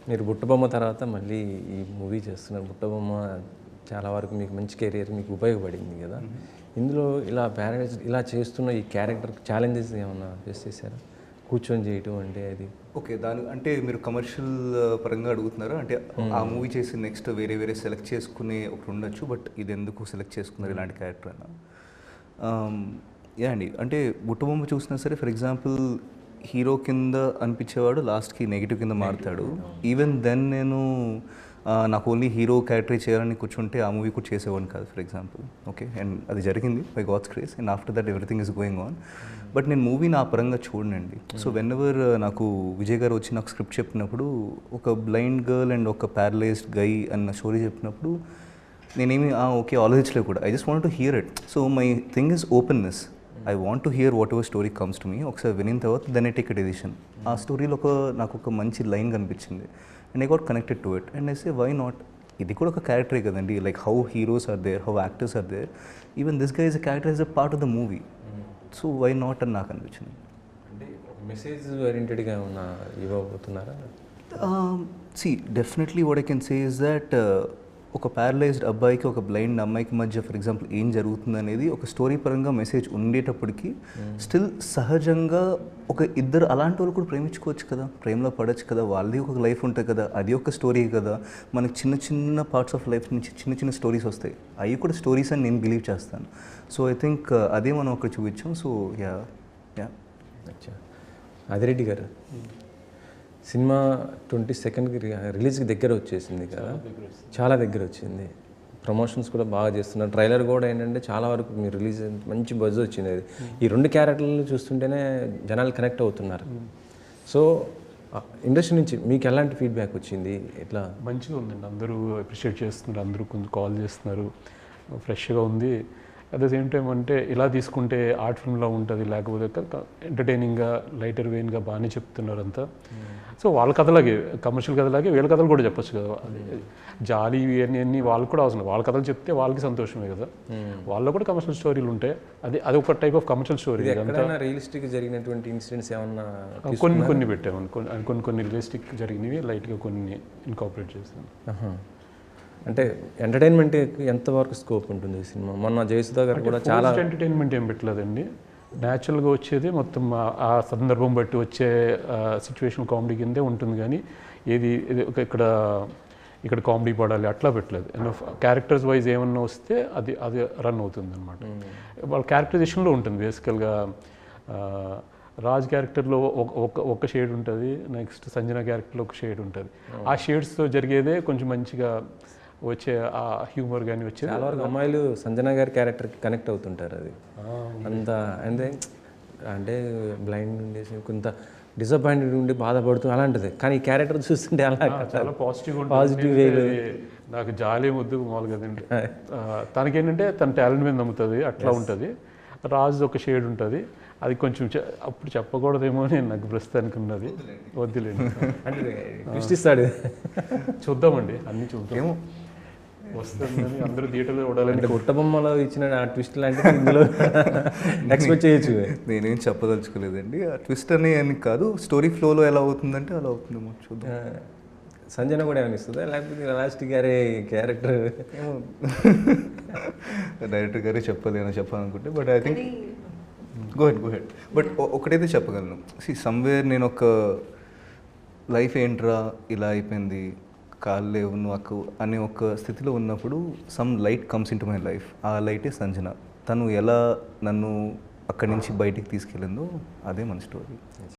మీరు బుట్టబొమ్మ తర్వాత మళ్ళీ ఈ మూవీ చేస్తున్నారు. బుట్టబొమ్మ చాలా వరకు మీకు మంచి కెరీర్ మీకు ఉపయోగపడింది కదా. ఇందులో ఇలా ప్యారడైజ్ ఇలా చేస్తున్న ఈ క్యారెక్టర్ ఛాలెంజెస్ ఏమన్నా ఫేస్ చేశారా? కూర్చొని చేయటం అంటే అది ఓకే, దాని అంటే మీరు కమర్షియల్ పరంగా అడుగుతున్నారా? అంటే ఆ మూవీ చేసి నెక్స్ట్ వేరే వేరే సెలెక్ట్ చేసుకునే ఒకటి ఉండొచ్చు, బట్ ఇది ఎందుకు సెలెక్ట్ చేసుకున్నారు ఇలాంటి క్యారెక్టర్ అన్న? యా అండి, అంటే బుట్టబొమ్మ చూసినా సరే ఫర్ ఎగ్జాంపుల్ హీరో కింద అనిపించేవాడు లాస్ట్కి నెగిటివ్ కింద మారుతాడు. ఈవెన్ దెన్ నేను నాకు ఓన్లీ హీరో క్యారెక్టర్ చేయాలని కూర్చుంటే ఆ మూవీ కూడా చేసేవాడిని కాదు ఫర్ ఎగ్జాంపుల్. ఓకే, అండ్ అది జరిగింది by God's grace, and after that everything is going on. But నేను మూవీ నా పరంగా చూడనండి. సో వెన్ ఎవర్ నాకు విజయ్ గారు వచ్చి నాకు స్క్రిప్ట్ చెప్పినప్పుడు ఒక బ్లైండ్ గర్ల్ అండ్ ఒక ప్యారలైజ్డ్ గై అన్న స్టోరీ చెప్పినప్పుడు నేనేమి ఓకే ఆలోచించలేదు కూడా. I just want to hear it. So my thing is openness. I want to hear whatever story comes to me. ఒకసారి వినిన తర్వాత then I take a decision. ఆ స్టోరీలో నాకు ఒక మంచి లైన్ కనిపించింది and I got connected to it and I say why not. ఇది కూడా ఒక క్యారెక్టరే కదండి. Like how heroes are there, how actors are there, even this guy is a character is a part of the movie. So why not అని నాకు అనిపించింది. అంటే message ఓరియంటెడ్గా ఏమన్నా ఇవ్వబోతున్నారా? See definitely what I can say is that ఒక paralysed అబ్బాయికి ఒక బ్లైండ్ అమ్మాయికి మధ్య ఫర్ ఎగ్జాంపుల్ ఏం జరుగుతుంది అనేది ఒక స్టోరీ పరంగా మెసేజ్ ఉండేటప్పటికి స్టిల్ సహజంగా ఒక ఇద్దరు అలాంటి వాళ్ళు కూడా ప్రేమించుకోవచ్చు కదా, ప్రేమలో పడవచ్చు కదా, వాళ్ళది ఒక లైఫ్ ఉంటుంది కదా, అది ఒక స్టోరీ కదా. మనకి చిన్న చిన్న పార్ట్స్ ఆఫ్ లైఫ్ నుంచి చిన్న చిన్న స్టోరీస్ వస్తాయి, అవి కూడా స్టోరీస్ అని నేను బిలీవ్ చేస్తాను. సో ఐ థింక్ అదే మనం అక్కడ చూపించాం. సో యా యా అచ్చా. ఆదిరెడ్డి గారు, సినిమా 22కి రిలీజ్కి దగ్గర వచ్చేసింది కదా, చాలా దగ్గర వచ్చింది. ప్రమోషన్స్ కూడా బాగా చేస్తున్నారు. ట్రైలర్ కూడా ఏంటంటే చాలా వరకు మీరు రిలీజ్ మంచి బజ్ వచ్చింది. అది ఈ రెండు క్యారెక్టర్లు చూస్తుంటేనే జనాలు కనెక్ట్ అవుతున్నారు. సో ఇండస్ట్రీ నుంచి మీకు ఎలాంటి ఫీడ్బ్యాక్ వచ్చింది? ఎట్లా? మంచిగా ఉందండి, అందరూ అప్రిషియేట్ చేస్తున్నారు, అందరూ కొంచెం కాల్ చేస్తున్నారు, ఫ్రెష్గా ఉంది. అట్ ద సేమ్ టైం అంటే ఇలా తీసుకుంటే ఆర్ట్ ఫిల్మ్లో ఉంటుంది, లేకపోతే ఎంటర్టైనింగ్గా లైటర్ వెయిన్గా బాగానే చెప్తున్నారు అంతా. సో వాళ్ళ కథలాగే కమర్షియల్ కథలాగే వీళ్ళ కథలు కూడా చెప్పొచ్చు కదా. జాలి ఇవన్నీ వాళ్ళకి కూడా అవసరం. వాళ్ళ కథలు చెప్తే వాళ్ళకి సంతోషమే కదా. వాళ్ళలో కూడా కమర్షియల్ స్టోరీలు ఉంటాయి. అది ఒక type of commercial story. Realistic జరిగినటువంటి ఇన్సిడెంట్స్ ఏమన్నా కొన్ని పెట్టామని, కొన్ని రియలిస్టిక్ జరిగినవి లైట్గా కొన్ని ఇన్కార్పొరేట్ చేస్తాను. అంటే ఎంటర్టైన్మెంట్ ఎంతవరకు స్కోప్ ఉంటుంది ఈ సినిమా? మొన్న జయసుధా గారు కూడా చాలా ఎంటర్టైన్మెంట్ ఏం పెట్టలేదండి, న్యాచురల్గా వచ్చేది మొత్తం ఆ సందర్భం బట్టి వచ్చే సిచ్యువేషన్ కామెడీ కిందే ఉంటుంది. కానీ ఏది ఇక్కడ కామెడీ పడాలి అట్లా పెట్టలేదు. క్యారెక్టర్స్ వైజ్ ఏమన్నా వస్తే అది రన్ అవుతుంది అనమాట. వాళ్ళ క్యారెక్టరైజేషన్లో ఉంటుంది బేసికల్గా. రాజ్ క్యారెక్టర్లో ఒక షేడ్ ఉంటుంది, నెక్స్ట్ సంజన క్యారెక్టర్లో ఒక షేడ్ ఉంటుంది. ఆ షేడ్స్తో జరిగేదే కొంచెం మంచిగా వచ్చే ఆ హ్యూమర్ కానీ వచ్చేది. చాలా వరకు అమ్మాయిలు సంజన గారి క్యారెక్టర్కి కనెక్ట్ అవుతుంటారు. అది అంత అంటే బ్లైండ్ ఉండేసి కొంత డిసప్పాయింటెడ్ ఉండి బాధపడుతూ అలాంటిది. కానీ ఈ క్యారెక్టర్ చూస్తుంటే అలా చాలా పాజిటివ్ వేలో నాకు జాలి వద్దు మామూలు కదండి. తనకేంటంటే తన టాలెంట్ మీద నమ్ముతుంది, అట్లా ఉంటుంది. రాజు ఒక షేడ్ ఉంటుంది, అది కొంచెం అప్పుడు చెప్పకూడదేమో అని నాకు ప్రస్తుతానికి ఉన్నది. వద్దులేండి అంటే ఇస్తాడు, చూద్దామండి, అన్నీ చూద్దాము. వస్తుందని అందరూ థియేటర్లో చూడాలని. బుట్టబొమ్మలో ఇచ్చిన ఆ ట్విస్ట్ లాంటివి ఇందులో ఎక్స్పెక్ట్ చేయొచ్చు. నేనేం చెప్పదలుచుకోలేదండి. ఆ ట్విస్ట్ అని కాదు, స్టోరీ ఫ్లోలో ఎలా అవుతుందంటే అలా అవుతుందేమో చూద్దాం. సంజన కూడా ఏమైనా ఇస్తుందా, లేకపోతే లాస్ట్ గారే క్యారెక్టర్ డైరెక్టర్ గారే చెప్పాలనుకుంటే. But I think go head. But ఒకటైతే చెప్పగలను, సమ్వేర్ నేను ఒక లైఫ్ ఏంట్రా ఇలా అయిపోయింది, కాళ్ళు లేవు నాకు అనే ఒక స్థితిలో ఉన్నప్పుడు some light comes in to my life. ఆ లైటే సంజన. తను ఎలా నన్ను అక్కడి నుంచి బయటికి తీసుకెళ్ళిందో అదే మన స్టోరీ.